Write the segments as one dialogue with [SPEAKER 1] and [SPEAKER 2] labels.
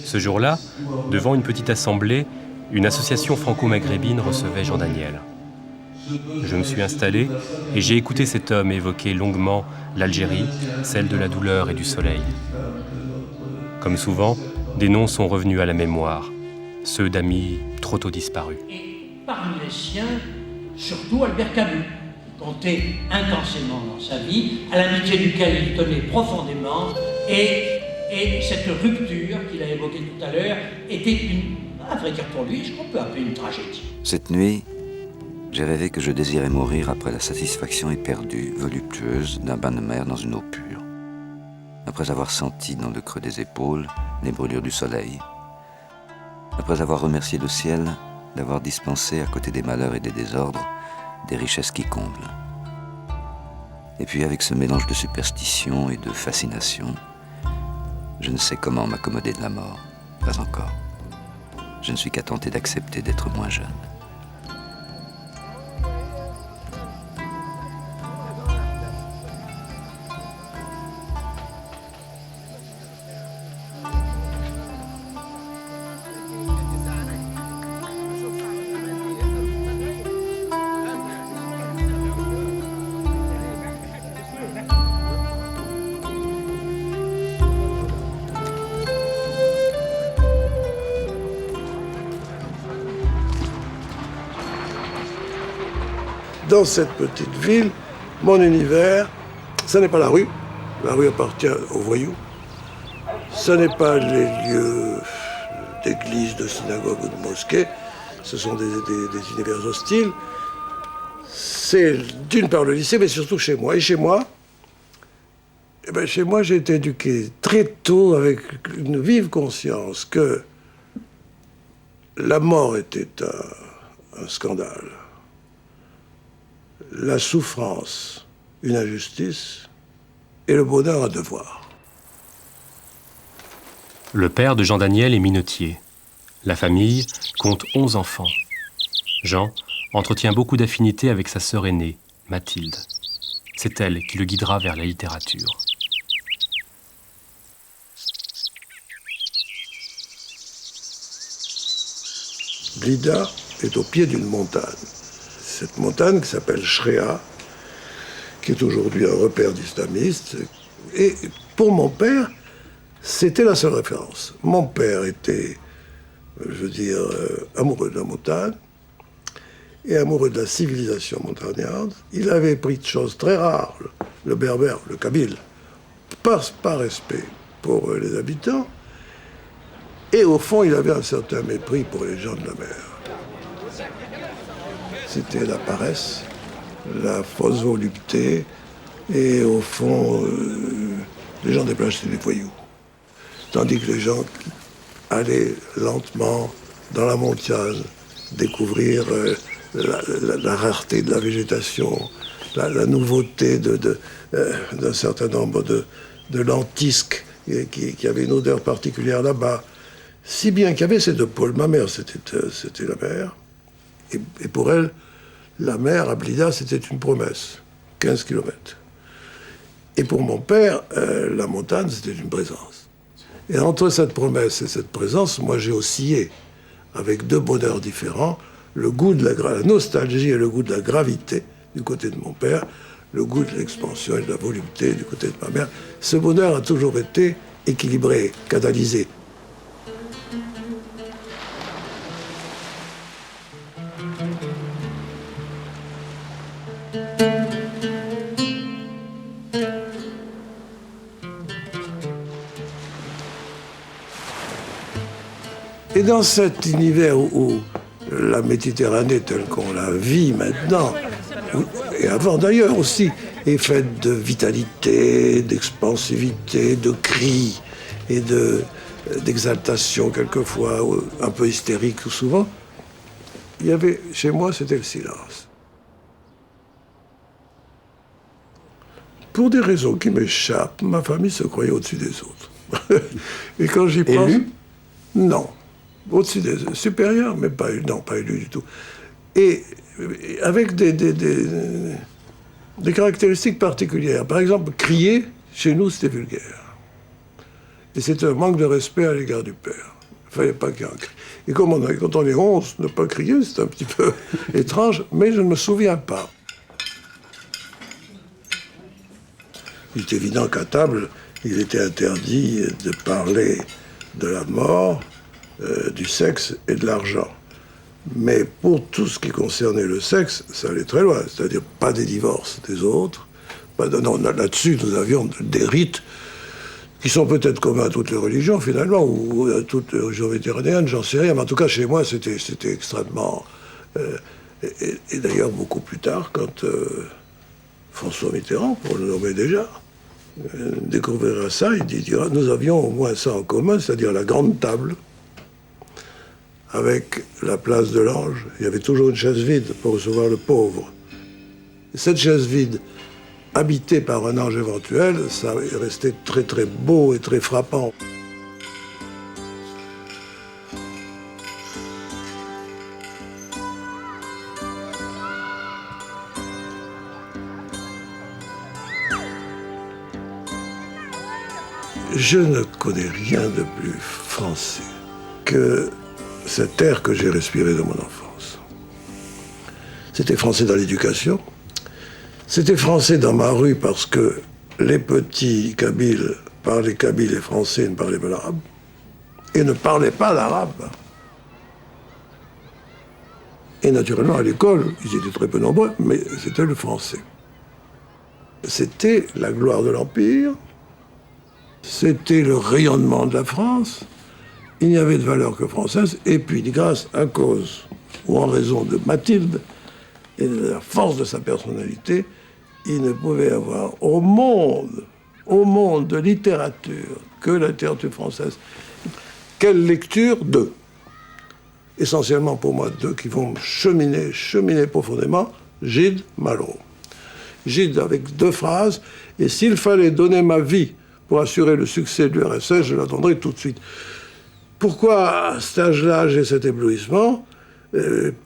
[SPEAKER 1] Ce jour-là, devant une petite assemblée, une association franco-maghrébine recevait Jean Daniel. Je me suis installé et j'ai écouté cet homme évoquer longuement l'Algérie, celle de la douleur et du soleil. Comme souvent, des noms sont revenus à la mémoire, ceux d'amis trop tôt disparus.
[SPEAKER 2] Et parmi les siens, surtout Albert Camus, qui comptait intensément dans sa vie, à l'amitié duquel il tenait profondément, et cette rupture qu'il a évoquée tout à l'heure était à vrai dire pour lui, ce qu'on peut appeler une tragédie.
[SPEAKER 3] Cette nuit, j'ai rêvé que je désirais mourir après la satisfaction éperdue, voluptueuse, d'un bain de mer dans une eau pure. Après avoir senti dans le creux des épaules les brûlures du soleil. Après avoir remercié le ciel d'avoir dispensé, à côté des malheurs et des désordres, des richesses qui comblent. Et puis avec ce mélange de superstition et de fascination, je ne sais comment m'accommoder de la mort, pas encore. Je ne suis qu'à tenter d'accepter d'être moins jeune.
[SPEAKER 4] Dans cette petite ville, mon univers, ce n'est pas la rue appartient aux voyous, ce n'est pas les lieux d'église, de synagogue ou de mosquée, ce sont des univers hostiles. C'est d'une part le lycée, mais surtout chez moi. Et chez moi, j'ai été éduqué très tôt avec une vive conscience que la mort était un scandale. La souffrance, une injustice, et le bonheur, un devoir.
[SPEAKER 1] Le père de Jean Daniel est minotier. La famille compte 11 enfants. Jean entretient beaucoup d'affinités avec sa sœur aînée, Mathilde. C'est elle qui le guidera vers la littérature.
[SPEAKER 4] Blida est au pied d'une montagne. Cette montagne qui s'appelle Shrea, qui est aujourd'hui un repère d'islamistes. Et pour mon père, c'était la seule référence. Mon père était, amoureux de la montagne et amoureux de la civilisation montagnarde. Il avait pris de choses très rares, le berbère, le kabyle, par respect pour les habitants. Et au fond, il avait un certain mépris pour les gens de la mer. C'était la paresse, la fausse volupté, et au fond, les gens des plages, c'était des voyous. Tandis que les gens allaient lentement dans la montagne, découvrir la rareté de la végétation, la nouveauté d'un certain nombre de lentisques qui avaient une odeur particulière là-bas. Si bien qu'il y avait ces deux pôles. Ma mère, c'était la mer. Et pour elle, la mer à Blida, c'était une promesse. 15 kilomètres. Et pour mon père, la montagne, c'était une présence. Et entre cette promesse et cette présence, moi, j'ai oscillé avec deux bonheurs différents. Le goût de la nostalgie et le goût de la gravité du côté de mon père, le goût de l'expansion et de la volupté du côté de ma mère. Ce bonheur a toujours été équilibré, canalisé. Et dans cet univers où la Méditerranée telle qu'on la vit maintenant, et avant d'ailleurs aussi, est faite de vitalité, d'expansivité, de cris et d'exaltation quelquefois, un peu hystérique souvent, il y avait, chez moi, c'était le silence. Pour des raisons qui m'échappent, ma famille se croyait au-dessus des autres. Et quand j'y pense...
[SPEAKER 5] Élu ?
[SPEAKER 4] Non. Au-dessus des supérieurs, mais pas élu du tout. Et avec des caractéristiques particulières. Par exemple, crier, chez nous, c'était vulgaire. Et c'était un manque de respect à l'égard du père. Il ne fallait pas qu'il y ait un cri. Et quand on est 11, ne pas crier, c'est un petit peu étrange, mais je ne me souviens pas. Il est évident qu'à table, il était interdit de parler de la mort, du sexe et de l'argent. Mais pour tout ce qui concernait le sexe, ça allait très loin. C'est-à-dire pas des divorces des autres. Non, là-dessus, nous avions des rites qui sont peut-être communs à toutes les religions, finalement, ou à toutes les religions méditerranéennes, j'en sais rien. Mais en tout cas, chez moi, c'était extrêmement... et d'ailleurs, beaucoup plus tard, quand François Mitterrand, pour le nommer déjà, découvrira ça, il dira, nous avions au moins ça en commun, c'est-à-dire la grande table, avec la place de l'Ange. Il y avait toujours une chaise vide pour recevoir le pauvre. Et cette chaise vide, habitée par un ange éventuel, ça est resté très très beau et très frappant. Je ne connais rien de plus français que cet air que j'ai respiré de mon enfance. C'était français dans l'éducation, c'était français dans ma rue parce que les petits Kabyles parlaient kabyle et français, ne parlaient pas l'arabe, et ne parlaient pas l'arabe. Et naturellement, à l'école, ils étaient très peu nombreux, mais c'était le français. C'était la gloire de l'Empire, c'était le rayonnement de la France. Il n'y avait de valeur que française, et puis grâce à cause, ou en raison de Mathilde, et de la force de sa personnalité, il ne pouvait avoir au monde de littérature, que la littérature française. Quelle lecture? Deux. Essentiellement pour moi, deux qui vont cheminer profondément, Gide, Malraux. Gide avec deux phrases, et s'il fallait donner ma vie pour assurer le succès de l'URSS, je la donnerais tout de suite. Pourquoi, à cet âge-là, j'ai cet éblouissement?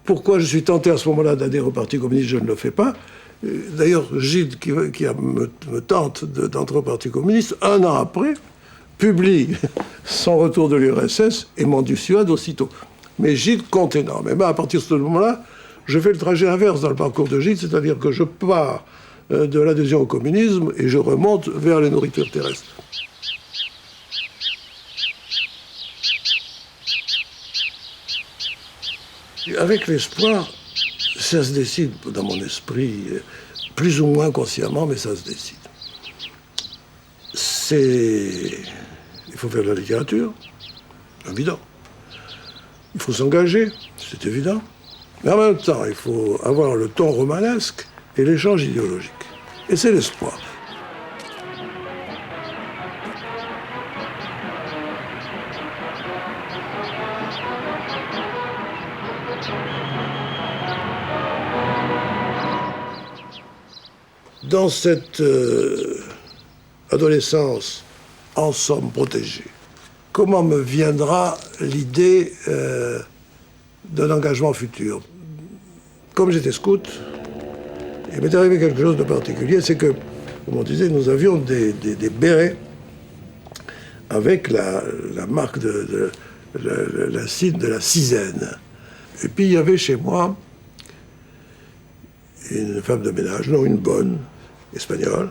[SPEAKER 4] Pourquoi je suis tenté à ce moment-là d'adhérer au Parti communiste? Je ne le fais pas. D'ailleurs, Gide, qui me tente d'entrer au Parti communiste, un an après, publie son retour de l'URSS et m'en dissuade aussitôt. Mais Gide compte énormément. À partir de ce moment-là, je fais le trajet inverse dans le parcours de Gide, c'est-à-dire que je pars de l'adhésion au communisme et je remonte vers les nourritures terrestres. Avec l'espoir, ça se décide dans mon esprit, plus ou moins consciemment, mais ça se décide. Il faut faire de la littérature, évident. Il faut s'engager, c'est évident. Mais en même temps, il faut avoir le ton romanesque et l'échange idéologique. Et c'est l'espoir. Dans cette adolescence, en somme protégée, comment me viendra l'idée d'un engagement futur? Comme j'étais scout, il m'est arrivé quelque chose de particulier, c'est que, comme on disait, nous avions des bérets avec la marque l'insigne de la Sisaine. Et puis il y avait chez moi une femme de ménage, non, une bonne, espagnole,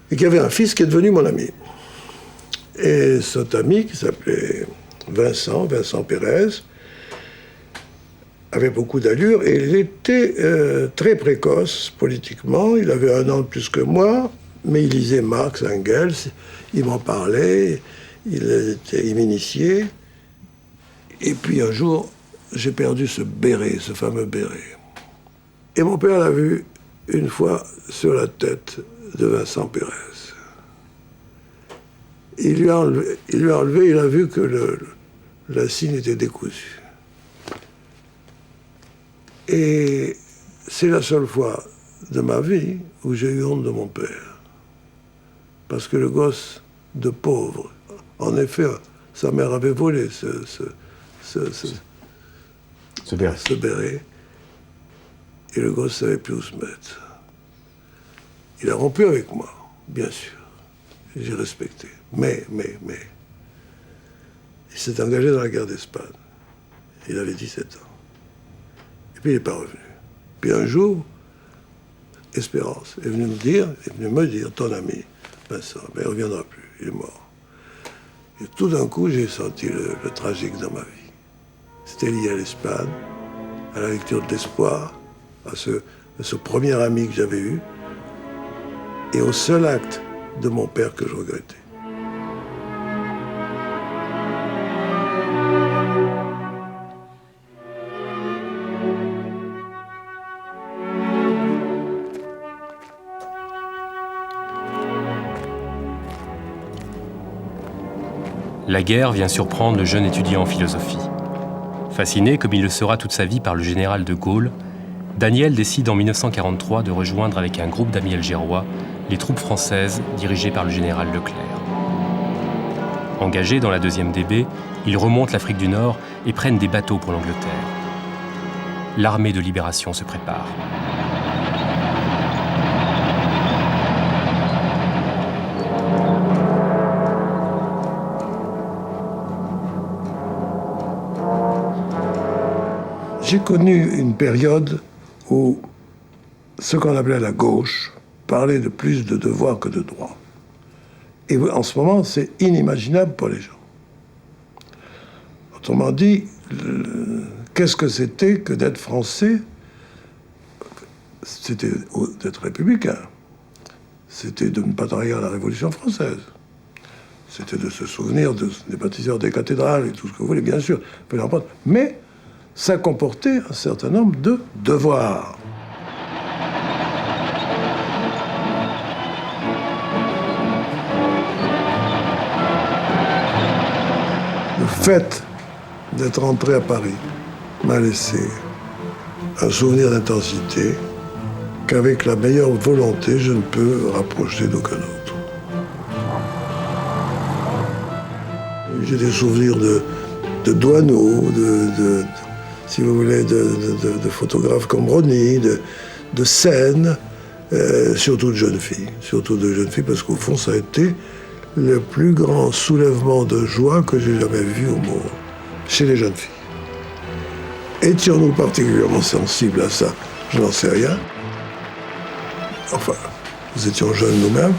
[SPEAKER 4] et qui avait un fils qui est devenu mon ami. Et cet ami, qui s'appelait Vincent Pérez, avait beaucoup d'allure, et il était très précoce politiquement. Il avait 1 an de plus que moi, mais il lisait Marx, Engels, il m'en parlait, il m'initiait. Et puis un jour, j'ai perdu ce béret, ce fameux béret. Et mon père l'a vu une fois sur la tête de Vincent Pérez. Il lui a enlevé, il a vu que l'insigne était décousu. Et c'est la seule fois de ma vie où j'ai eu honte de mon père. Parce que le gosse de pauvre, en effet, sa mère avait volé ce béret. Et le gosse ne savait plus où se mettre. Il a rompu avec moi, bien sûr. J'ai respecté. Mais. Il s'est engagé dans la guerre d'Espagne. Il avait 17 ans. Et puis il n'est pas revenu. Puis un jour, Espérance est venu me dire, ton ami, Vincent, il ne reviendra plus, il est mort. Et tout d'un coup, j'ai senti le tragique dans ma vie. C'était lié à l'Espagne, à la lecture de l'espoir, à ce premier ami que j'avais eu, et au seul acte de mon père que je regrettais.
[SPEAKER 1] La guerre vient surprendre le jeune étudiant en philosophie. Fasciné, comme il le sera toute sa vie par le général de Gaulle, Daniel décide en 1943 de rejoindre avec un groupe d'amis algérois les troupes françaises dirigées par le général Leclerc. Engagés dans la 2e DB, ils remontent l'Afrique du Nord et prennent des bateaux pour l'Angleterre. L'armée de libération se prépare.
[SPEAKER 4] J'ai connu une période où ce qu'on appelait la gauche parlait de plus de devoirs que de droits. Et en ce moment, c'est inimaginable pour les gens. Autrement dit, qu'est-ce que c'était que d'être français? C'était d'être républicain. C'était de ne pas trahir la Révolution française. C'était de se souvenir des bâtisseurs des cathédrales et tout ce que vous voulez, bien sûr. Mais ça comportait un certain nombre de devoirs. Le fait d'être entré à Paris m'a laissé un souvenir d'intensité qu'avec la meilleure volonté, je ne peux rapprocher d'aucun autre. J'ai des souvenirs de douaneaux, si vous voulez, de photographes comme Rony, de scènes, surtout de jeunes filles. Surtout de jeunes filles, parce qu'au fond, ça a été le plus grand soulèvement de joie que j'ai jamais vu au monde, chez les jeunes filles. Étions-nous particulièrement sensibles à ça? Je n'en sais rien. Enfin, nous étions jeunes nous-mêmes.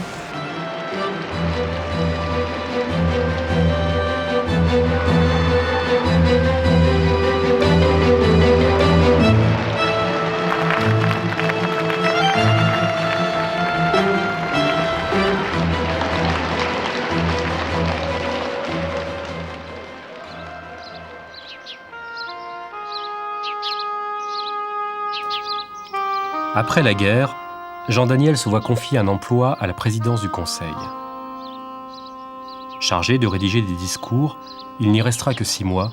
[SPEAKER 1] Après la guerre, Jean-Daniel se voit confier un emploi à la présidence du Conseil. Chargé de rédiger des discours, il n'y restera que 6 mois,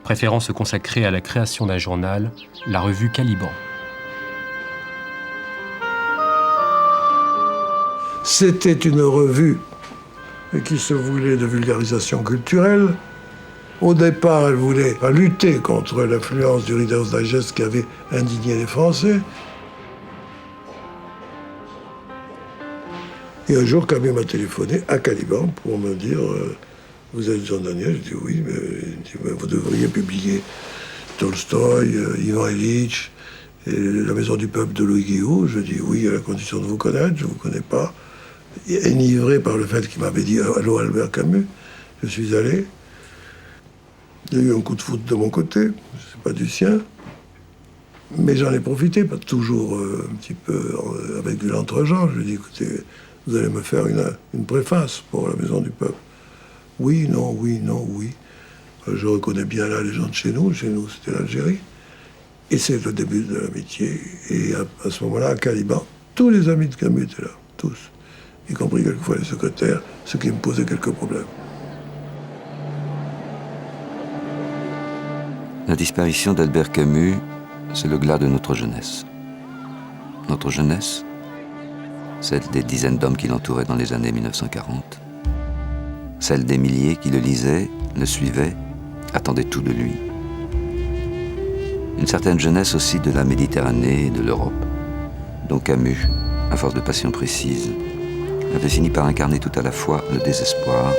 [SPEAKER 1] préférant se consacrer à la création d'un journal, la revue Caliban.
[SPEAKER 4] C'était une revue qui se voulait de vulgarisation culturelle. Au départ, elle voulait lutter contre l'influence du Reader's Digest qui avait indigné les Français. Et un jour, Camus m'a téléphoné à Caliban pour me dire « Vous êtes Jean-Daniel ?» Je dis « Oui, mais vous devriez publier Tolstoï, Ivan Ilitch, et La Maison du Peuple de Louis Guillot. » Je dis « Oui, à la condition de vous connaître, je ne vous connais pas. » Enivré par le fait qu'il m'avait dit « Allô, Albert Camus ?» Je suis allé. Il y a eu un coup de foudre de mon côté, c'est pas du sien. Mais j'en ai profité, pas toujours un petit peu avec de l'entre-genre. Je lui ai dit « Écoutez, vous allez me faire une préface pour La Maison du Peuple. » Oui, non, oui, non, oui. Je reconnais bien là les gens de chez nous c'était l'Algérie. Et c'est le début de l'amitié. Et à ce moment-là, à Caliban, tous les amis de Camus étaient là, tous. Y compris quelquefois les secrétaires, ce qui me posait quelques problèmes.
[SPEAKER 3] La disparition d'Albert Camus, c'est le glas de notre jeunesse. Notre jeunesse, celle des dizaines d'hommes qui l'entouraient dans les années 1940, celle des milliers qui le lisaient, le suivaient, attendaient tout de lui. Une certaine jeunesse aussi de la Méditerranée et de l'Europe, dont Camus à force de passion précise, avait fini par incarner tout à la fois le désespoir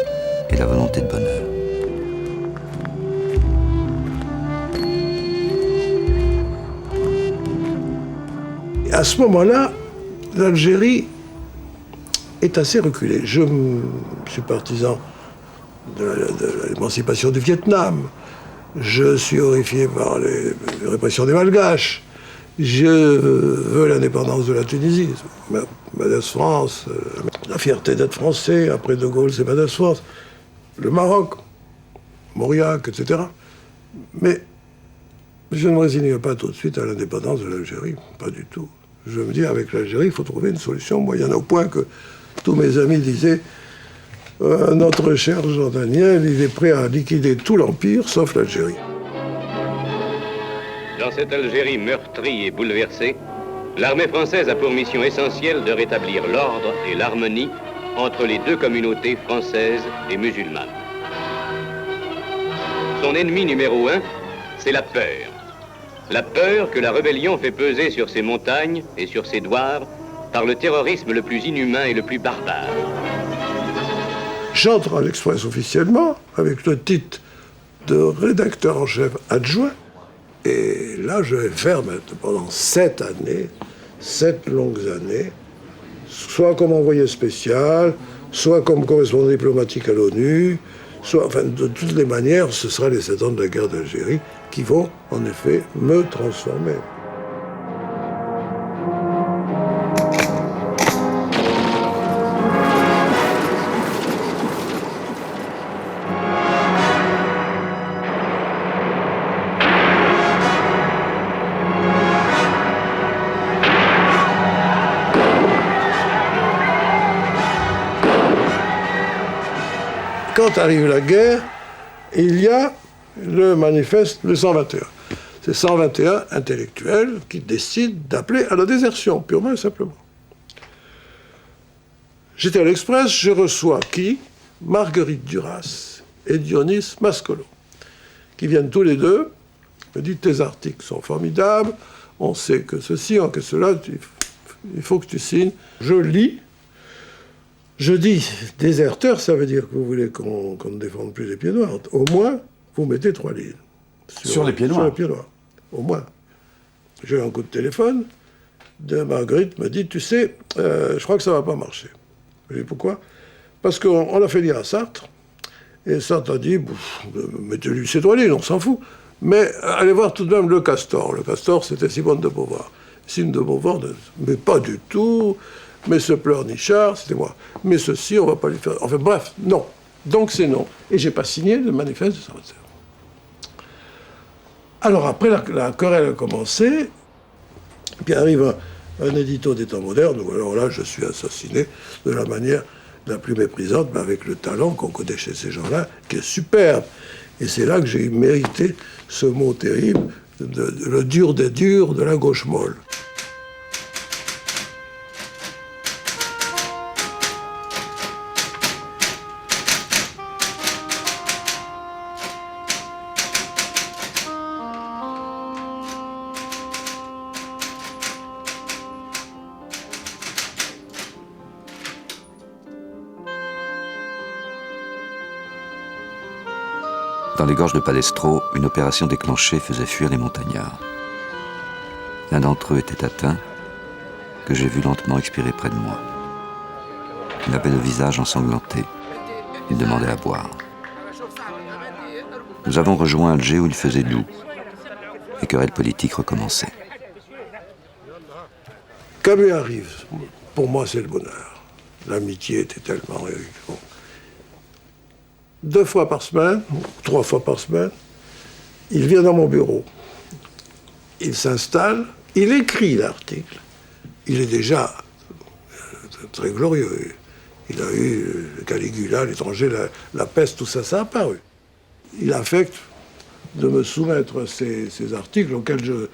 [SPEAKER 3] et la volonté de bonheur.
[SPEAKER 4] Et à ce moment-là, l'Algérie est assez reculée. Je suis partisan de l'émancipation du Vietnam. Je suis horrifié par les répressions des Malgaches. Je veux l'indépendance de la Tunisie. Madès France, la fierté d'être français. Après De Gaulle, c'est Madès France. Le Maroc, Mauriac, etc. Mais je ne me résigne pas tout de suite à l'indépendance de l'Algérie. Pas du tout. Je me dis, avec l'Algérie, il faut trouver une solution moyenne, au point que tous mes amis disaient notre cher Jean Daniel, il est prêt à liquider tout l'Empire, sauf l'Algérie.
[SPEAKER 5] Dans cette Algérie meurtrie et bouleversée, l'armée française a pour mission essentielle de rétablir l'ordre et l'harmonie entre les deux communautés françaises et musulmanes. Son ennemi numéro 1, c'est la peur. La peur que la rébellion fait peser sur ses montagnes et sur ses douars par le terrorisme le plus inhumain et le plus barbare.
[SPEAKER 4] J'entre à l'Express officiellement avec le titre de rédacteur en chef adjoint. Et là, je vais faire maintenant, pendant 7 années, 7 longues années, soit comme envoyé spécial, soit comme correspondant diplomatique à l'ONU, soit, enfin, de toutes les manières, ce sera les 7 ans de la guerre d'Algérie qui vont, en effet, me transformer. Quand arrive la guerre, il y a le manifeste, le 121. C'est 121 intellectuels qui décident d'appeler à la désertion, purement et simplement. J'étais à l'Express, je reçois qui? Marguerite Duras et Dionys Mascolo, qui viennent tous les deux, me disent tes articles sont formidables, on sait que ceci, que cela, il faut que tu signes. Je lis. Je dis, déserteur, ça veut dire que vous voulez qu'on ne défende plus les pieds noirs. Au moins, vous mettez 3 lignes.
[SPEAKER 6] Sur les pieds noirs.
[SPEAKER 4] Sur les pieds noirs. Au moins. J'ai eu un coup de téléphone de Marguerite, me dit, tu sais, je crois que ça ne va pas marcher. Je dis, pourquoi? Parce qu'on l'a fait lire à Sartre, et Sartre a dit, mettez-lui ces 3 lignes, on s'en fout. Mais allez voir tout de même Le Castor. Le Castor, c'était Simone de Beauvoir. Simone de Beauvoir, mais pas du tout. Mais ce pleurnichard, c'était moi. Mais ceci, on ne va pas lui faire... Enfin bref, non. Donc c'est non. Et je n'ai pas signé le manifeste de 121. Alors après, la querelle a commencé. Puis arrive un édito des temps modernes, où alors là, je suis assassiné de la manière la plus méprisante, mais avec le talent qu'on connaît chez ces gens-là, qui est superbe. Et c'est là que j'ai mérité ce mot terrible, le dur des durs de la gauche molle.
[SPEAKER 3] Dans les gorges de Palestro, une opération déclenchée faisait fuir les montagnards. L'un d'entre eux était atteint, que j'ai vu lentement expirer près de moi. Il avait le visage ensanglanté. Il demandait à boire. Nous avons rejoint Alger où il faisait doux. Les querelles politiques recommençaient.
[SPEAKER 4] Camus arrive. Pour moi, c'est le bonheur. L'amitié était tellement... Bon. 2 fois par semaine, 3 fois par semaine, il vient dans mon bureau. Il s'installe, il écrit l'article. Il est déjà très glorieux. Il a eu Caligula, l'étranger, la peste, tout ça, ça a paru. Il affecte de me soumettre ces articles auxquels je...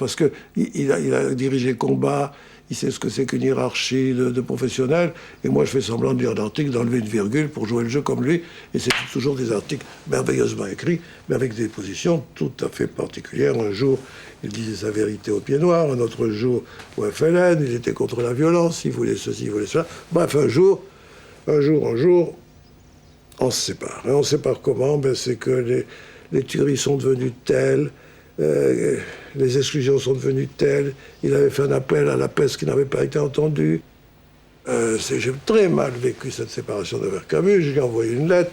[SPEAKER 4] Parce qu'il a dirigé Combat, il sait ce que c'est qu'une hiérarchie de professionnels, et moi je fais semblant de lire un article, d'enlever une virgule pour jouer le jeu comme lui, et c'est toujours des articles merveilleusement écrits, mais avec des positions tout à fait particulières. Un jour, il disait sa vérité au pied noir, un autre jour au FLN, il était contre la violence, il voulait ceci, il voulait cela. Bref, un jour, on se sépare. Et on se sépare comment? Ben, c'est que les tueries sont devenues telles, les exclusions sont devenues telles. Il avait fait un appel à la peste qui n'avait pas été entendu. J'ai très mal vécu cette séparation d'Albert Camus. Je lui ai envoyé une lettre.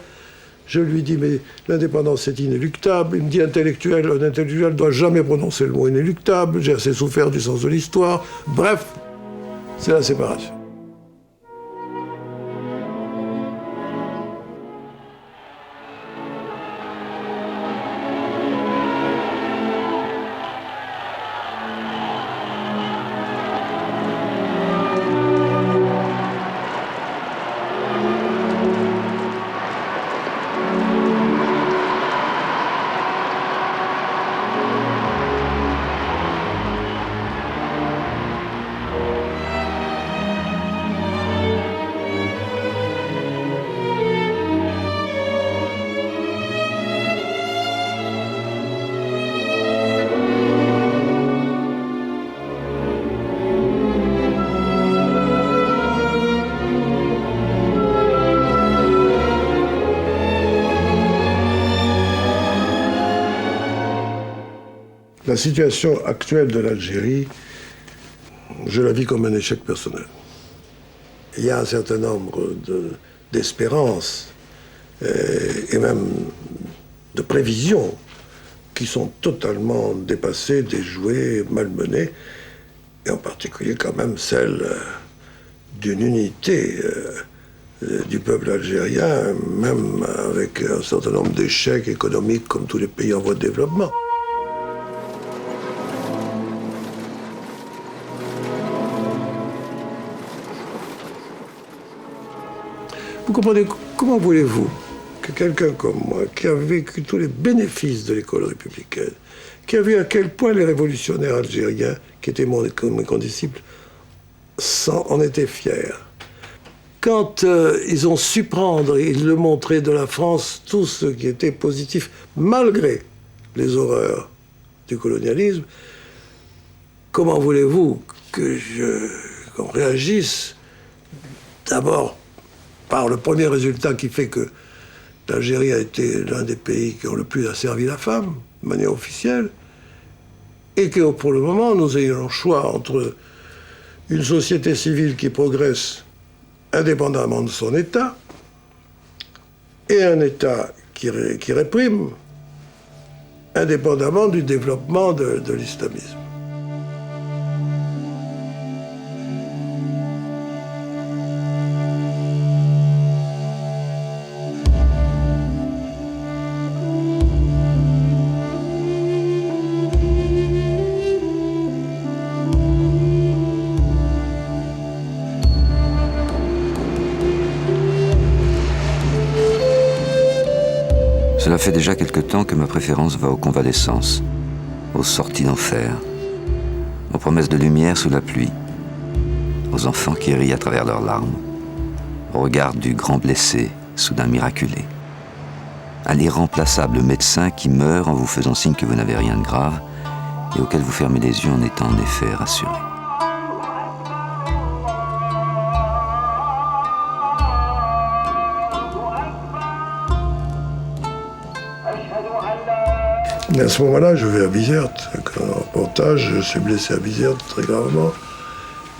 [SPEAKER 4] Je lui dis, mais l'indépendance est inéluctable. Il me dit, un intellectuel ne doit jamais prononcer le mot inéluctable. J'ai assez souffert du sens de l'histoire. Bref, c'est la séparation. La situation actuelle de l'Algérie, je la vis comme un échec personnel. Il y a un certain nombre d'espérances et même de prévisions qui sont totalement dépassées, déjouées, malmenées, et en particulier quand même celle d'une unité du peuple algérien, même avec un certain nombre d'échecs économiques comme tous les pays en voie de développement. Vous comprenez, comment voulez-vous que quelqu'un comme moi, qui a vécu tous les bénéfices de l'école républicaine, qui a vu à quel point les révolutionnaires algériens, qui étaient mes condisciples, en étaient fiers. Quand ils ont su prendre, ils le montraient de la France, tout ce qui était positif, malgré les horreurs du colonialisme, comment voulez-vous qu'on réagisse d'abord par le premier résultat qui fait que l'Algérie a été l'un des pays qui ont le plus asservi la femme, de manière officielle, et que pour le moment, nous ayons le choix entre une société civile qui progresse indépendamment de son État et un État qui réprime indépendamment du développement de l'islamisme.
[SPEAKER 3] Cela fait déjà quelque temps que ma préférence va aux convalescences, aux sorties d'enfer, aux promesses de lumière sous la pluie, aux enfants qui rient à travers leurs larmes, au regard du grand blessé, soudain miraculé, à l'irremplaçable médecin qui meurt en vous faisant signe que vous n'avez rien de grave et auquel vous fermez les yeux en étant en effet rassuré.
[SPEAKER 4] Mais à ce moment-là, je vais à Bizerte. En reportage, je suis blessé à Bizerte très gravement.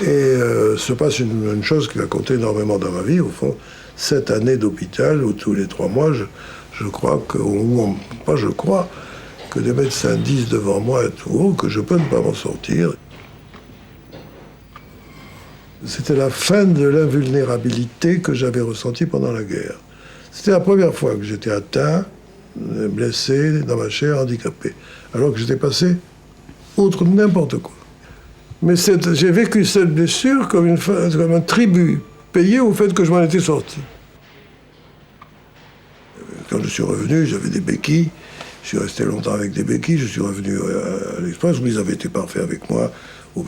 [SPEAKER 4] Et se passe une chose qui va compter énormément dans ma vie, au fond. 7 années d'hôpital où tous les 3 mois, je crois que, que des médecins disent devant moi à tout haut que je peux ne pas m'en sortir. C'était la fin de l'invulnérabilité que j'avais ressentie pendant la guerre. C'était la première fois que j'étais atteint, blessé, dans ma chair, handicapé. Alors que j'étais passé outre n'importe quoi. Mais j'ai vécu cette blessure comme un tribut payé au fait que je m'en étais sorti. Quand je suis revenu, j'avais des béquilles. Je suis resté longtemps avec des béquilles. Je suis revenu à l'Express où ils avaient été parfaits avec moi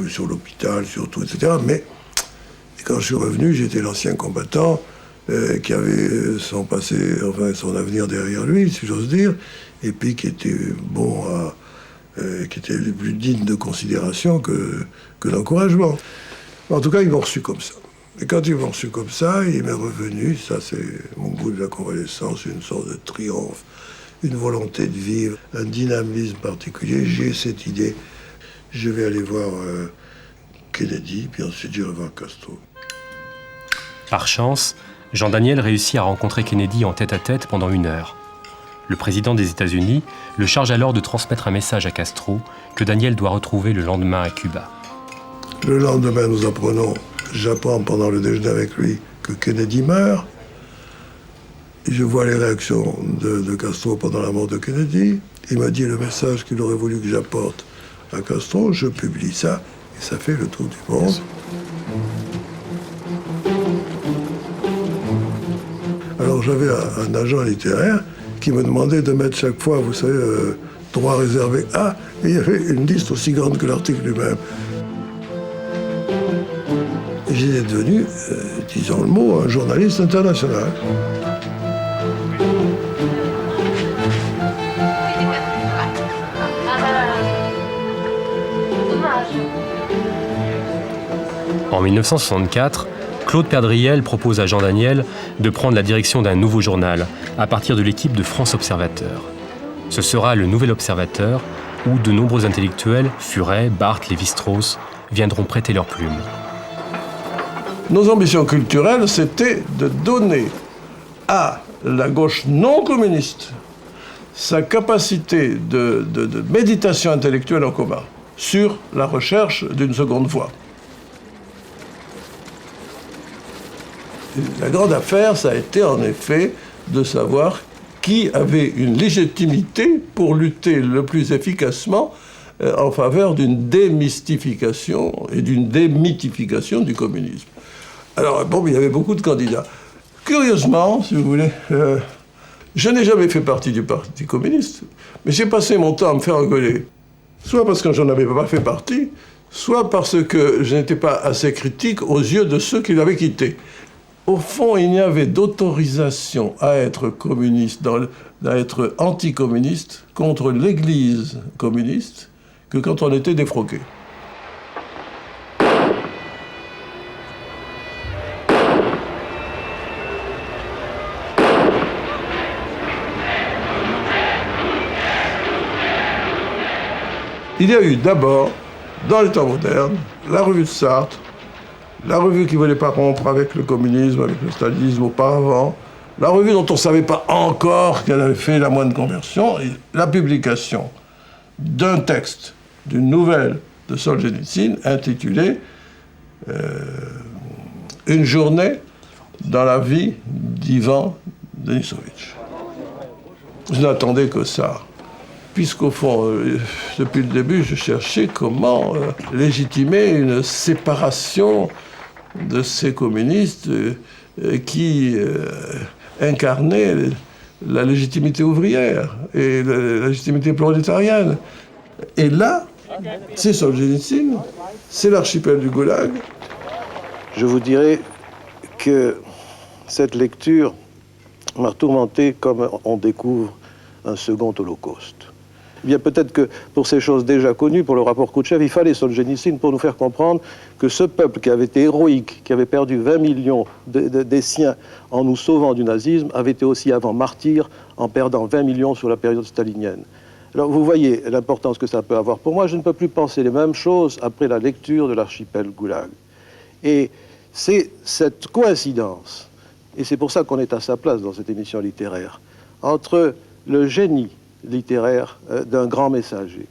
[SPEAKER 4] sur l'hôpital, sur tout, etc. Mais quand je suis revenu, j'étais l'ancien combattant qui avait son passé, enfin son avenir derrière lui, si j'ose dire, et puis qui était bon qui était plus digne de considération que d'encouragement. En tout cas, ils m'ont reçu comme ça. Et quand ils m'ont reçu comme ça, il m'est revenu, ça c'est mon goût de la convalescence, une sorte de triomphe, une volonté de vivre, un dynamisme particulier. J'ai cette idée, je vais aller voir Kennedy, puis ensuite je vais voir Castro.
[SPEAKER 1] Par chance, Jean Daniel réussit à rencontrer Kennedy en tête-à-tête pendant 1 heure. Le président des États-Unis le charge alors de transmettre un message à Castro que Daniel doit retrouver le lendemain à Cuba.
[SPEAKER 4] Le lendemain, j'apprends pendant le déjeuner avec lui que Kennedy meurt. Et je vois les réactions de Castro pendant la mort de Kennedy. Il m'a dit le message qu'il aurait voulu que j'apporte à Castro. Je publie ça et ça fait le tour du monde. Alors j'avais un agent littéraire qui me demandait de mettre chaque fois, vous savez, droit réservé A, et il y avait une liste aussi grande que l'article lui-même. Et j'étais devenu, disons le mot, un journaliste international.
[SPEAKER 1] En 1964, Claude Perdriel propose à Jean Daniel de prendre la direction d'un nouveau journal à partir de l'équipe de France Observateur. Ce sera le Nouvel Observateur où de nombreux intellectuels, Furet, Barthes, Lévi-Strauss, viendront prêter leur plume.
[SPEAKER 4] Nos ambitions culturelles, c'était de donner à la gauche non communiste sa capacité de méditation intellectuelle en commun sur la recherche d'une seconde voie. La grande affaire, ça a été en effet de savoir qui avait une légitimité pour lutter le plus efficacement en faveur d'une démystification et d'une démythification du communisme. Alors, bon, il y avait beaucoup de candidats. Curieusement, si vous voulez, je n'ai jamais fait partie du Parti communiste, mais j'ai passé mon temps à me faire engueuler. Soit parce que je n'en avais pas fait partie, soit parce que je n'étais pas assez critique aux yeux de ceux qui l'avaient quitté. Au fond, il n'y avait d'autorisation à être communiste, à être anticommuniste contre l'Église communiste que quand on était défroqué. Il y a eu d'abord, dans les temps modernes, la revue de Sartre, la revue qui ne voulait pas rompre avec le communisme, avec le stalinisme auparavant, la revue dont on ne savait pas encore qu'elle avait fait la moindre conversion, et la publication d'un texte, d'une nouvelle de Solzhenitsyn intitulée « Une journée dans la vie d'Ivan Denisovitch ». Je n'attendais que ça, puisqu'au fond, depuis le début, je cherchais comment légitimer une séparation de ces communistes qui incarnaient la légitimité ouvrière et la légitimité prolétarienne. Et là, c'est Solzhenitsyn, c'est l'archipel du Goulag.
[SPEAKER 6] Je vous dirais que cette lecture m'a tourmenté comme on découvre un second holocauste. Eh bien, peut-être que pour ces choses déjà connues, pour le rapport Khrouchtchev, il fallait Solzhenitsyn pour nous faire comprendre que ce peuple qui avait été héroïque, qui avait perdu 20 millions des siens en nous sauvant du nazisme, avait été aussi avant martyr en perdant 20 millions sur la période stalinienne. Alors vous voyez l'importance que ça peut avoir pour moi. Je ne peux plus penser les mêmes choses après la lecture de l'archipel Goulag. Et c'est cette coïncidence, et c'est pour ça qu'on est à sa place dans cette émission littéraire, entre le génie littéraire d'un grand messager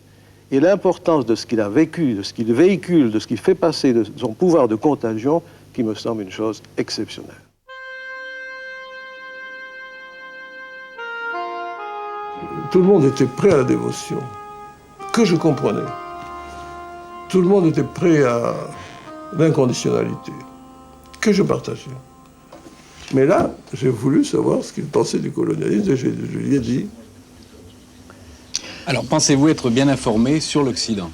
[SPEAKER 6] et l'importance de ce qu'il a vécu, de ce qu'il véhicule, de ce qu'il fait passer, de son pouvoir de contagion, qui me semble une chose exceptionnelle.
[SPEAKER 4] Tout le monde était prêt à la dévotion, que je comprenais. Tout le monde était prêt à l'inconditionnalité, que je partageais. Mais là, j'ai voulu savoir ce qu'il pensait du colonialisme et je lui ai dit.
[SPEAKER 7] Alors, pensez-vous être bien informé sur l'Occident?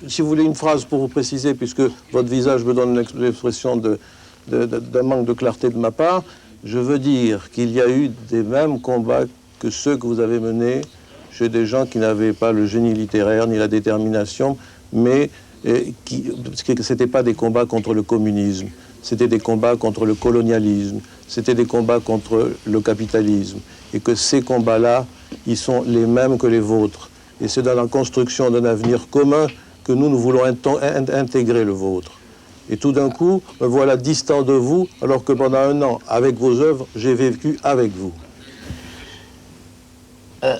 [SPEAKER 6] si vous voulez une phrase pour vous préciser, puisque votre visage me donne l'expression d'un manque de clarté de ma part, je veux dire qu'il y a eu des mêmes combats que ceux que vous avez menés chez des gens qui n'avaient pas le génie littéraire ni la détermination, mais ce n'étaient pas des combats contre le communisme, c'était des combats contre le colonialisme, c'était des combats contre le capitalisme, et que ces combats-là, ils sont les mêmes que les vôtres. Et c'est dans la construction d'un avenir commun que nous voulons intégrer le vôtre. Et tout d'un coup, me voilà distant de vous, alors que pendant un an, avec vos œuvres, j'ai vécu avec vous.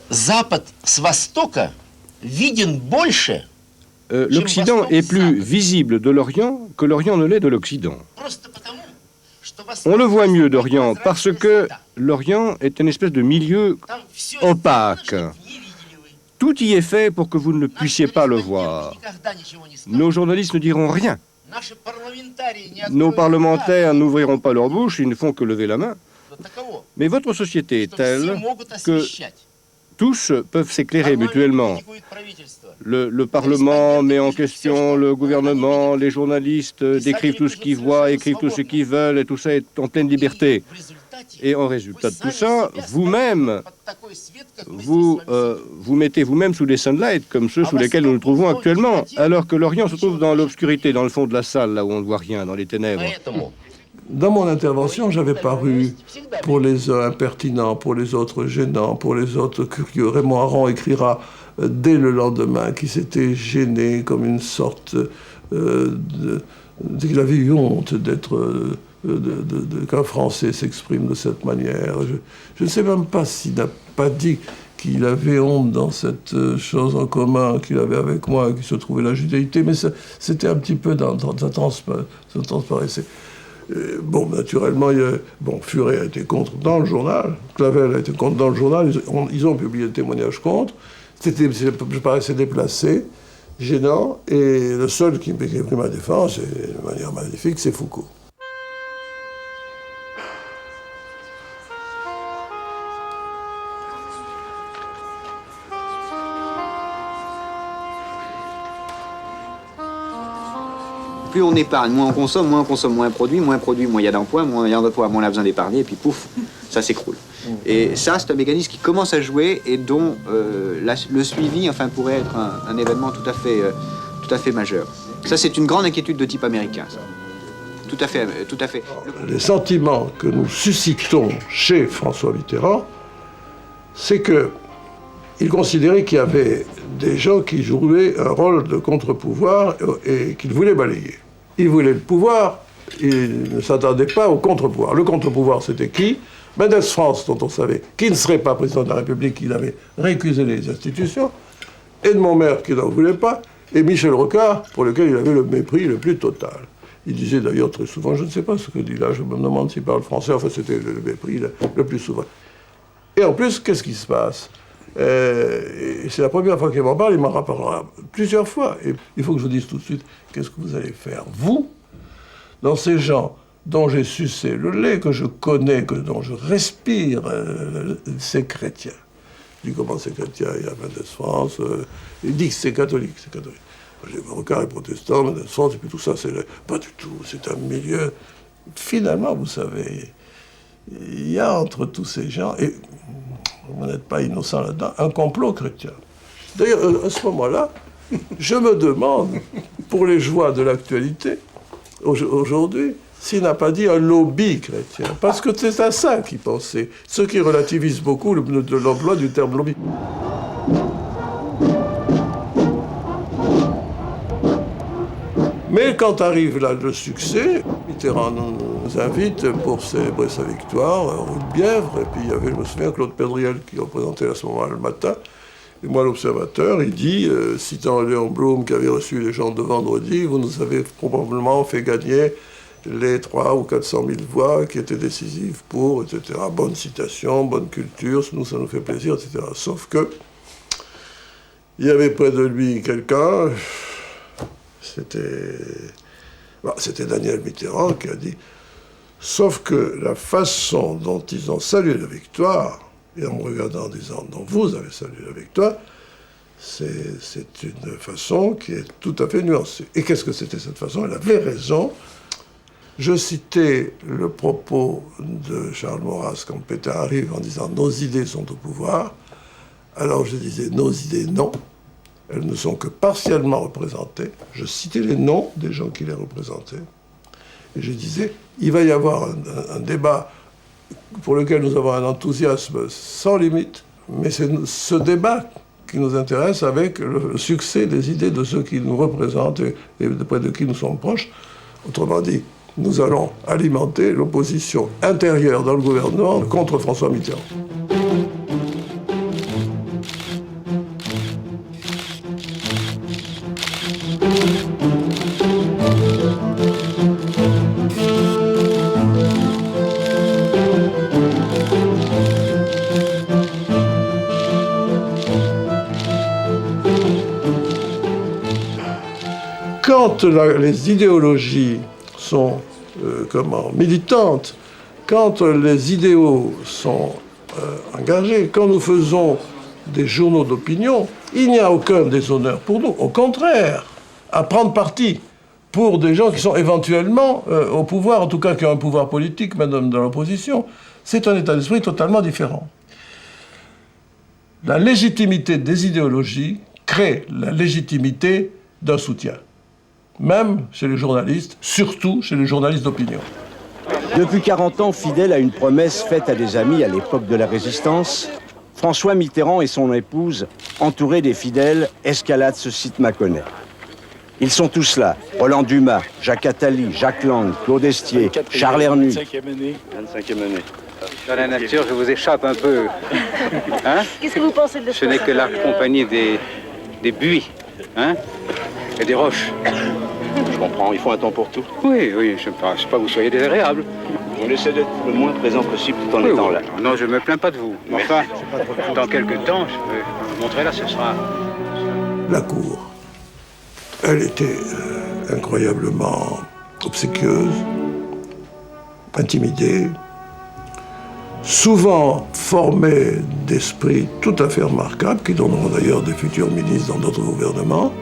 [SPEAKER 7] Запад с востока виден больше.
[SPEAKER 8] L'Occident est plus visible de l'Orient que l'Orient ne l'est de l'Occident. On le voit mieux d'Orient parce que l'Orient est une espèce de milieu opaque. Tout y est fait pour que vous ne puissiez pas le voir. Nos journalistes ne diront rien. Nos parlementaires n'ouvriront pas leur bouche, ils ne font que lever la main. Mais votre société est telle que tous peuvent s'éclairer mutuellement. Le Parlement met en question le gouvernement, les journalistes décrivent tout ce qu'ils voient, écrivent tout ce qu'ils veulent, et tout ça est en pleine liberté. Et en résultat de tout ça, vous-même, vous mettez vous-même sous des sunlights, comme ceux sous lesquels nous nous trouvons actuellement, alors que l'Orient se trouve dans l'obscurité, dans le fond de la salle, là où on ne voit rien, dans les ténèbres.
[SPEAKER 4] Dans mon intervention, j'avais paru pour les uns impertinent, pour les autres gênant, pour les autres curieux. Raymond Aron écrira dès le lendemain qu'il s'était gêné comme une sorte qu'il avait eu honte d'être qu'un Français s'exprime de cette manière. Je ne sais même pas s'il n'a pas dit qu'il avait honte dans cette chose en commun qu'il avait avec moi, qui se trouvait la judéité, mais c'était un petit peu ça transparaissait. Bon, naturellement, Furet a été contre dans le journal, Clavel a été contre dans le journal, ils ont publié le témoignage contre, je paraissais déplacé, gênant, et le seul qui m'a pris ma défense, de manière magnifique, c'est Foucault.
[SPEAKER 9] Plus on épargne, moins on consomme, moins on produit, moins il y a d'emplois, moins il y a d'emplois, moins on a besoin d'épargner, et puis pouf, ça s'écroule. Et ça, c'est un mécanisme qui commence à jouer et dont le suivi pourrait être un événement tout à fait majeur. Ça, c'est une grande inquiétude de type américain, ça. Tout à fait.
[SPEAKER 4] Les sentiments que nous suscitons chez François Mitterrand, c'est qu'il considérait qu'il y avait des gens qui jouaient un rôle de contre-pouvoir et qu'il voulait balayer. Il voulait le pouvoir, il ne s'attendait pas au contre-pouvoir. Le contre-pouvoir, c'était qui? Mendès France, dont on savait qu'il ne serait pas président de la République, qu'il avait récusé les institutions, Edmond Maire, qui n'en voulait pas, et Michel Rocard, pour lequel il avait le mépris le plus total. Il disait d'ailleurs très souvent, je ne sais pas ce que dit là, je me demande s'il parle français, enfin c'était le mépris le plus souvent. Et en plus, qu'est-ce qui se passe? C'est la première fois qu'il m'en parle, il m'en rappellera plusieurs fois. Et il faut que je vous dise tout de suite, qu'est-ce que vous allez faire, vous, dans ces gens dont j'ai sucé le lait, que je connais, dont je respire, c'est chrétien. Je dis comment c'est chrétien? Il y a Mendès France, il dit que c'est catholique, J'ai Rocard est protestant, Mendès France, et puis tout ça, pas du tout, c'est un milieu. Finalement, vous savez, il y a entre tous ces gens, et vous n'êtes pas innocent là-dedans, un complot chrétien. D'ailleurs, à ce moment-là, je me demande, pour les joies de l'actualité, aujourd'hui, s'il n'a pas dit un lobby chrétien. Parce que c'est à ça qu'il pensait. Ceux qui relativisent beaucoup l'emploi du terme lobby. Mais quand arrive là le succès, Mitterrand nous invite pour célébrer sa victoire, rue de Bièvre, et puis il y avait, je me souviens, Claude Pédriel qui représentait à ce moment-là le matin, et moi l'Observateur, il dit, citant Léon Blum qui avait reçu les gens de vendredi, vous nous avez probablement fait gagner les 300 ou 400 000 voix qui étaient décisives pour, etc. Bonne citation, bonne culture, ça nous fait plaisir, etc. Sauf que, il y avait près de lui quelqu'un, c'était Daniel Mitterrand qui a dit « Sauf que la façon dont ils ont salué la victoire, et en me regardant en disant « dont vous avez salué la victoire », C'est une façon qui est tout à fait nuancée. Et qu'est-ce que c'était cette façon? Elle avait raison. Je citais le propos de Charles Maurras quand Pétain arrive en disant « Nos idées sont au pouvoir ». Alors je disais « Nos idées, non. Elles ne sont que partiellement représentées ». Je citais les noms des gens qui les représentaient. Et je disais « Il va y avoir un débat pour lequel nous avons un enthousiasme sans limite, mais c'est ce débat qui nous intéresse avec le succès des idées de ceux qui nous représentent et près de qui nous sommes proches. Autrement dit, nous allons alimenter l'opposition intérieure dans le gouvernement contre François Mitterrand. Quand les idéologies sont militantes, quand les idéaux sont engagés, quand nous faisons des journaux d'opinion, il n'y a aucun déshonneur pour nous. Au contraire, à prendre parti pour des gens qui sont éventuellement au pouvoir, en tout cas qui ont un pouvoir politique, même dans l'opposition, c'est un état d'esprit totalement différent. La légitimité des idéologies crée la légitimité d'un soutien. Même chez les journalistes, surtout chez les journalistes d'opinion.
[SPEAKER 10] Depuis 40 ans, fidèle à une promesse faite à des amis à l'époque de la Résistance, François Mitterrand et son épouse, entourés des fidèles, escaladent ce site Mâconnais. Ils sont tous là. Roland Dumas, Jacques Attali, Jacques Lang, Claude Estier, Charles Hernu.
[SPEAKER 11] 25e année. Dans la nature, je vous échappe un peu. Hein?
[SPEAKER 12] Qu'est-ce que vous pensez de ça?
[SPEAKER 11] Ce n'est que la compagnie des buis, hein? Et des roches.
[SPEAKER 13] Je comprends, il faut un temps pour tout.
[SPEAKER 11] Oui, je ne pense pas que vous soyez désagréable.
[SPEAKER 13] On essaie d'être le moins présent possible tout en étant là.
[SPEAKER 11] Non, je ne me plains pas de vous. Mais enfin, dans quelques temps, je vais vous montrer là, ce sera...
[SPEAKER 4] La cour, elle était incroyablement obséquieuse, intimidée, souvent formée d'esprits tout à fait remarquables, qui donneront d'ailleurs des futurs ministres dans d'autres gouvernements.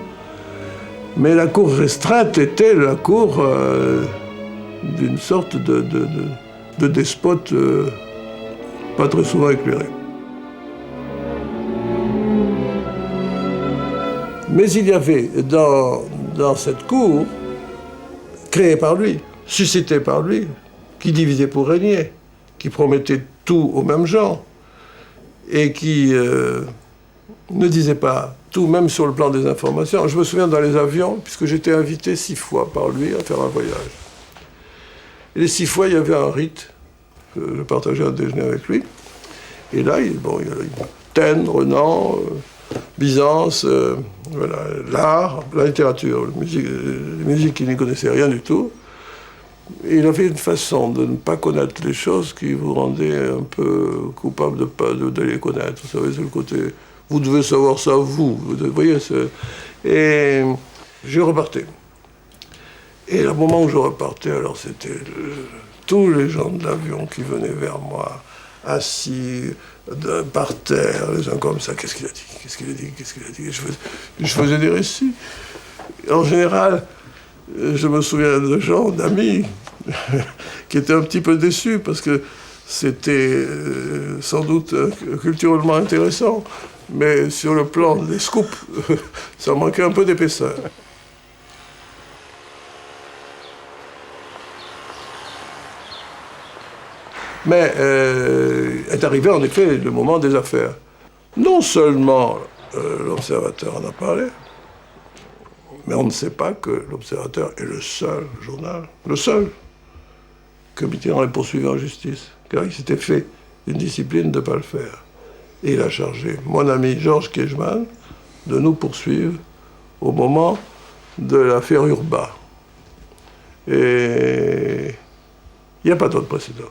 [SPEAKER 4] Mais la cour restreinte était la cour d'une sorte de despote pas très souvent éclairé. Mais il y avait dans cette cour, créée par lui, suscitée par lui, qui divisait pour régner, qui promettait tout aux mêmes gens, et qui ne disait pas tout, même sur le plan des informations. Je me souviens dans les avions, puisque j'étais invité 6 fois par lui à faire un voyage. Et les 6 fois, il y avait un rite. Je partageais un déjeuner avec lui. Et là, il y a Taine, Renan, Byzance, voilà, l'art, la littérature, les musiques qui n'y connaissaient rien du tout. Et il avait une façon de ne pas connaître les choses qui vous rendait un peu coupable de les connaître. Vous savez, c'est le côté... Vous devez savoir ça, vous voyez. Et je repartais. Et au moment où je repartais, alors c'était tous les gens de l'avion qui venaient vers moi, assis par terre, les uns comme ça. Qu'est-ce qu'il a dit? Qu'est-ce qu'il a dit? Qu'est-ce qu'il a dit? Je faisais des récits. En général, je me souviens de gens, d'amis, qui étaient un petit peu déçus parce que c'était sans doute culturellement intéressant. Mais sur le plan des scoops, ça manquait un peu d'épaisseur. Mais est arrivé en effet le moment des affaires. Non seulement l'Observateur en a parlé, mais on ne sait pas que l'Observateur est le seul journal, le seul, que Mitterrand ait poursuivi en justice, car il s'était fait une discipline de ne pas le faire. Et il a chargé mon ami Georges Kejman de nous poursuivre au moment de l'affaire Urbain. Et il n'y a pas d'autre précédent.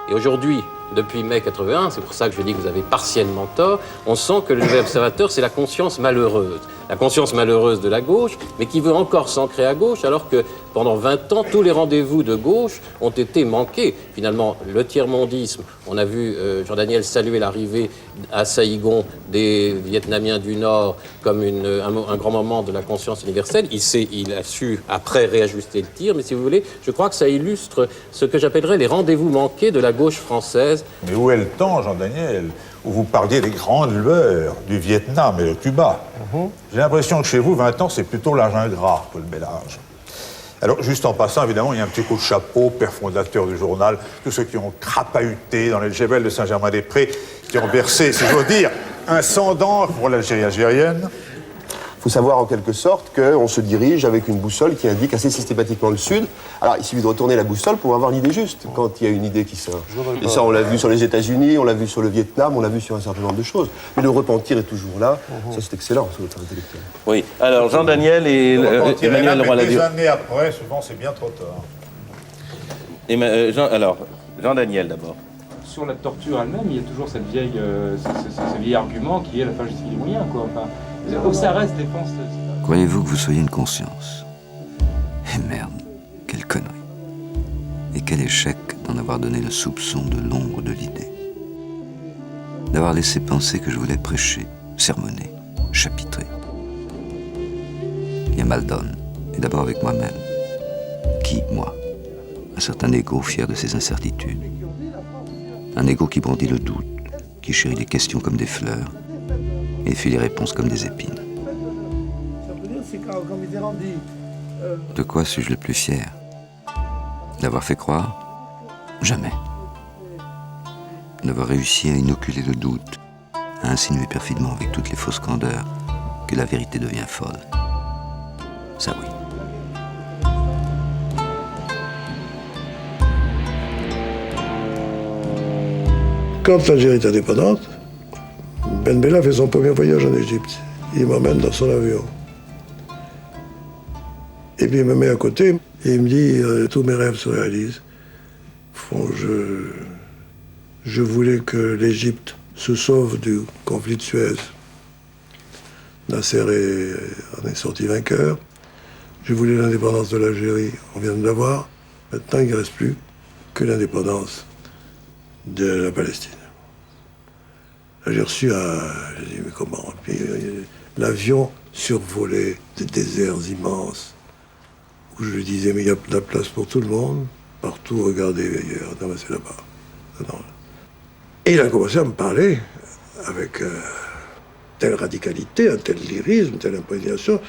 [SPEAKER 14] Et aujourd'hui, depuis mai 81, c'est pour ça que je dis que vous avez partiellement tort, on sent que le Nouvel Observateur, c'est la conscience malheureuse. la conscience malheureuse de la gauche, mais qui veut encore s'ancrer à gauche, alors que pendant 20 ans, tous les rendez-vous de gauche ont été manqués. Finalement, le tiers-mondisme, on a vu Jean Daniel saluer l'arrivée à Saïgon des Vietnamiens du Nord comme un grand moment de la conscience universelle. Il a su, après, réajuster le tir, mais si vous voulez, je crois que ça illustre ce que j'appellerais les rendez-vous manqués de la gauche française.
[SPEAKER 12] Mais où est le temps, Jean Daniel, où vous parliez des grandes lueurs du Vietnam et de Cuba? J'ai l'impression que chez vous, 20 ans, c'est plutôt l'argent gras que le bel âge. Alors, juste en passant, évidemment, il y a un petit coup de chapeau, père fondateur du journal, tous ceux qui ont crapahuté dans les djebels de Saint-Germain-des-Prés, qui ont versé, si j'ose dire, un sang d'encre pour l'Algérie algérienne.
[SPEAKER 15] Il faut savoir en quelque sorte qu'on se dirige avec une boussole qui indique assez systématiquement le sud. Alors il suffit de retourner la boussole pour avoir l'idée juste, quand il y a une idée qui sort. Et ça, on l'a vu sur les États-Unis, on l'a vu sur le Vietnam, on l'a vu sur un certain nombre de choses. Mais le repentir est toujours là, ça c'est excellent sur le terrain intellectuel.
[SPEAKER 16] Oui, alors Jean Daniel et Emmanuel Leroy-Ladurie.
[SPEAKER 12] Des années après, souvent c'est bien trop tard.
[SPEAKER 16] Jean Daniel d'abord.
[SPEAKER 17] Sur la torture elle-même, il y a toujours ce vieil argument qui est la fin justifie les moyens, quoi. Enfin, donc ça reste défense.
[SPEAKER 3] Croyez-vous que vous soyez une conscience? Et merde, quelle connerie. Et quel échec d'en avoir donné le soupçon de l'ombre de l'idée. D'avoir laissé penser que je voulais prêcher, sermonner, chapitrer. Il y a mal donne, et d'abord avec moi-même. Qui, moi? Un certain égo fier de ses incertitudes. Un égo qui brandit le doute, qui chérit les questions comme des fleurs, et fuit les réponses comme des épines. De quoi suis-je le plus fier? D'avoir fait croire? Jamais. D'avoir réussi à inoculer le doute, à insinuer perfidement avec toutes les fausses candeurs que la vérité devient folle. Ça oui.
[SPEAKER 4] Quand l'Algérie est indépendante, Ben Bella fait son premier voyage en Égypte. Il m'emmène dans son avion. Et puis il me met à côté et il me dit tous mes rêves se réalisent. Je voulais que l'Égypte se sauve du conflit de Suez. Nasser en est sorti vainqueur. Je voulais l'indépendance de l'Algérie, on vient de l'avoir. Maintenant, il ne reste plus que l'indépendance de la Palestine. J'ai reçu j'ai dit, mais comment? Puis l'avion survolait des déserts immenses, où je lui disais, mais il y a de la place pour tout le monde, partout, regardez ailleurs, non, mais c'est là-bas. Non. Et il a commencé à me parler avec telle radicalité, un tel lyrisme, une telle imprégnation,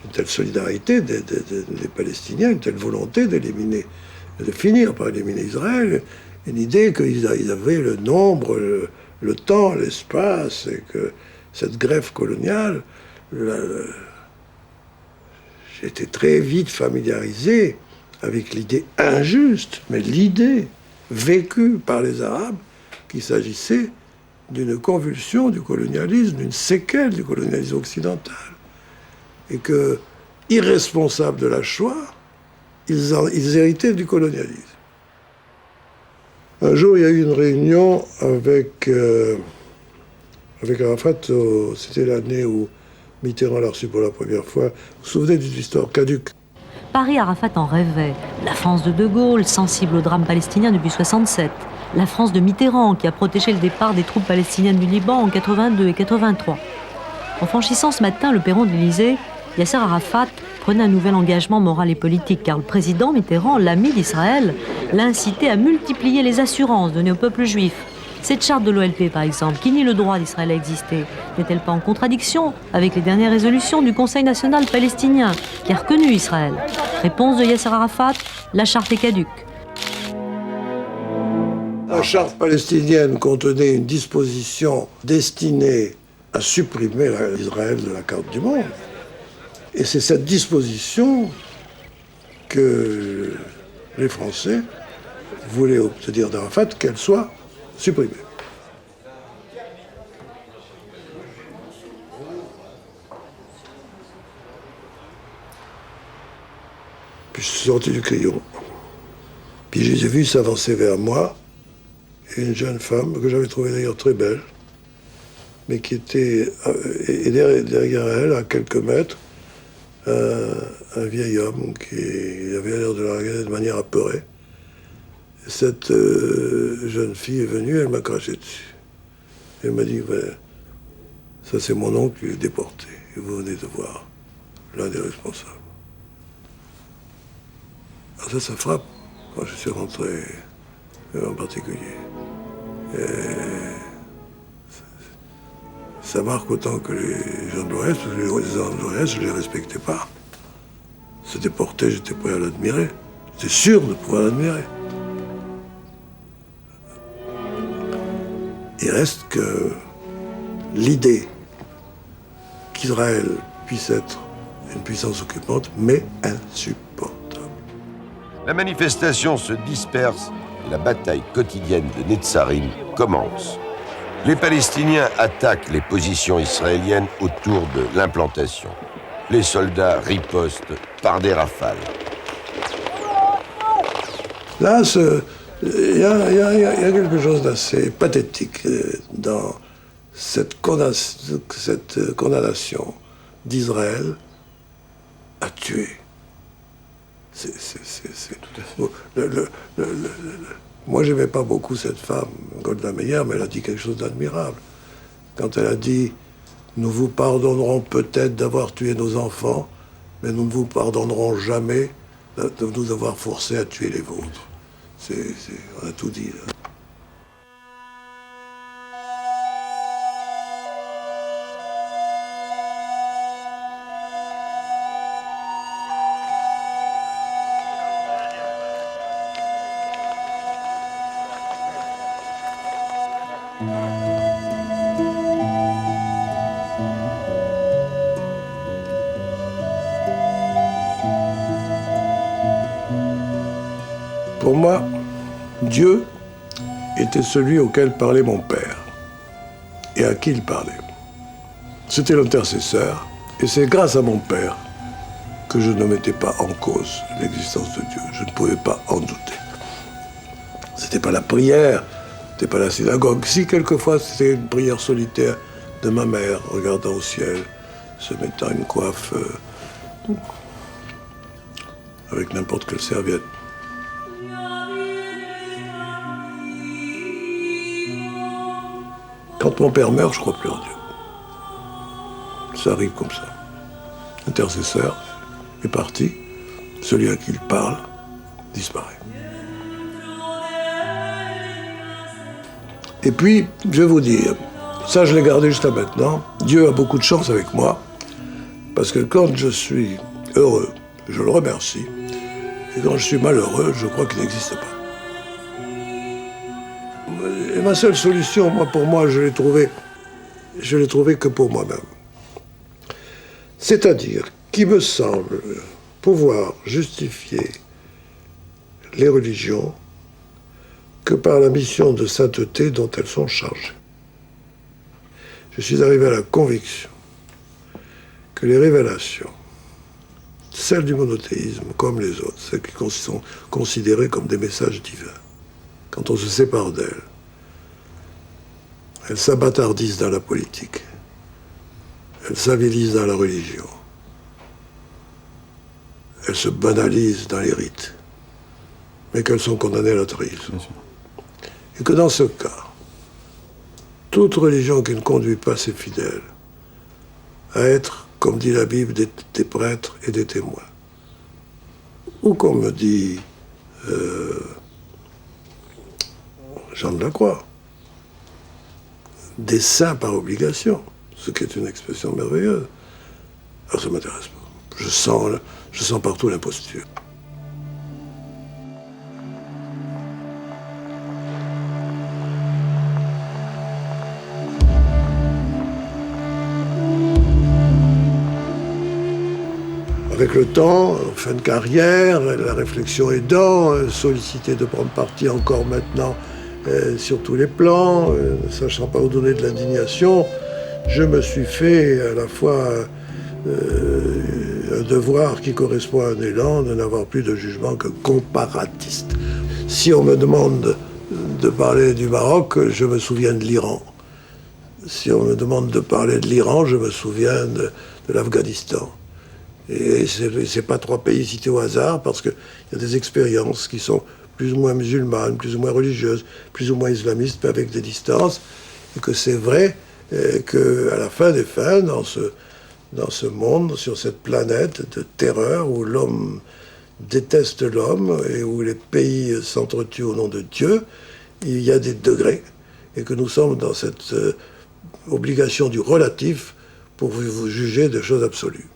[SPEAKER 4] une telle solidarité des Palestiniens, une telle volonté d'éliminer, de finir par éliminer Israël, une idée qu'ils avaient le nombre, le temps, l'espace, et que cette greffe coloniale, j'ai été très vite familiarisé avec l'idée injuste, mais l'idée vécue par les Arabes qu'il s'agissait d'une convulsion du colonialisme, d'une séquelle du colonialisme occidental. Et que, irresponsables de la Shoah, ils héritaient du colonialisme. Un jour, il y a eu une réunion avec Arafat, c'était l'année où Mitterrand l'a reçu pour la première fois. Vous vous souvenez d'une histoire caduque?
[SPEAKER 18] Paris, Arafat en rêvait. La France de De Gaulle, sensible au drame palestinien depuis 1967. La France de Mitterrand, qui a protégé le départ des troupes palestiniennes du Liban en 82 et 83. En franchissant ce matin le perron de l'Élysée, Yasser Arafat prenait un nouvel engagement moral et politique, car le président Mitterrand, l'ami d'Israël, l'a incité à multiplier les assurances données au peuple juif. Cette charte de l'OLP, par exemple, qui nie le droit d'Israël à exister, n'est-elle pas en contradiction avec les dernières résolutions du Conseil national palestinien, qui a reconnu Israël? Réponse de Yasser Arafat, la charte est caduque.
[SPEAKER 4] La charte palestinienne contenait une disposition destinée à supprimer Israël de la carte du monde. Et c'est cette disposition que les Français voulaient obtenir d'Arafat qu'elle soit supprimée. Puis je suis sorti du crayon. Puis je les ai vus s'avancer vers moi, et une jeune femme que j'avais trouvée d'ailleurs très belle, mais qui était, et derrière elle, à quelques mètres, un vieil homme qui avait l'air de la regarder de manière apeurée. Cette jeune fille est venue, elle m'a craché dessus. Elle m'a dit, ouais, ça c'est mon oncle, il est déporté. Et vous venez de voir l'un des responsables. Alors ça frappe quand je suis rentré en particulier. Et ça marque autant que les gens de l'Ouest, parce que les gens de l'Ouest, je ne les respectais pas. Se déporter, j'étais prêt à l'admirer. J'étais sûr de pouvoir l'admirer. Il reste que l'idée qu'Israël puisse être une puissance occupante, mais insupportable.
[SPEAKER 19] La manifestation se disperse et la bataille quotidienne de Netzarim commence. Les Palestiniens attaquent les positions israéliennes autour de l'implantation. Les soldats ripostent par des rafales.
[SPEAKER 4] Là, il y a quelque chose d'assez pathétique dans cette condamnation d'Israël à tuer. C'est tout à fait. Moi, j'aimais pas beaucoup cette femme, Golda Meir, mais elle a dit quelque chose d'admirable. Quand elle a dit « Nous vous pardonnerons peut-être d'avoir tué nos enfants, mais nous ne vous pardonnerons jamais de nous avoir forcés à tuer les vôtres. » On a tout dit, là. Pour moi, Dieu était celui auquel parlait mon père et à qui il parlait. C'était l'intercesseur, et c'est grâce à mon père que je ne mettais pas en cause l'existence de Dieu. Je ne pouvais pas en douter. C'était pas la prière, c'était pas la synagogue. Si, quelquefois, c'était une prière solitaire de ma mère, regardant au ciel, se mettant une coiffe avec n'importe quelle serviette. Quand mon père meurt, je crois plus en Dieu. Ça arrive comme ça. L'intercesseur est parti, celui à qui il parle disparaît. Et puis, je vais vous dire, ça je l'ai gardé jusqu'à maintenant, Dieu a beaucoup de chance avec moi, parce que quand je suis heureux, je le remercie, et quand je suis malheureux, je crois qu'il n'existe pas. Et ma seule solution, pour moi, je l'ai trouvée que pour moi-même. C'est-à-dire qu'il me semble pouvoir justifier les religions que par la mission de sainteté dont elles sont chargées. Je suis arrivé à la conviction que les révélations, celles du monothéisme comme les autres, celles qui sont considérées comme des messages divins, quand on se sépare d'elles, elles s'abâtardisent dans la politique, elles s'avilisent dans la religion, elles se banalisent dans les rites, mais qu'elles sont condamnées à la trahison. Et que dans ce cas, toute religion qui ne conduit pas ses fidèles à être, comme dit la Bible, des prêtres et des témoins, ou comme me dit Jean de la Croix, des saints par obligation, ce qui est une expression merveilleuse. Alors ça ne m'intéresse pas. Je sens partout l'imposture. Avec le temps, en fin de carrière, la réflexion aidant, sollicité de prendre parti encore maintenant sur tous les plans, ne sachant pas où donner de l'indignation, je me suis fait à la fois un devoir qui correspond à un élan de n'avoir plus de jugement que comparatiste. Si on me demande de parler du Maroc, je me souviens de l'Iran. Si on me demande de parler de l'Iran, je me souviens de l'Afghanistan. Et c'est pas 3 pays cités au hasard, parce qu'il y a des expériences qui sont plus ou moins musulmanes, plus ou moins religieuses, plus ou moins islamistes, mais avec des distances. Et que c'est vrai qu'à la fin des fins, dans ce monde, sur cette planète de terreur où l'homme déteste l'homme et où les pays s'entretuent au nom de Dieu, il y a des degrés. Et que nous sommes dans cette obligation du relatif pour vous juger de choses absolues.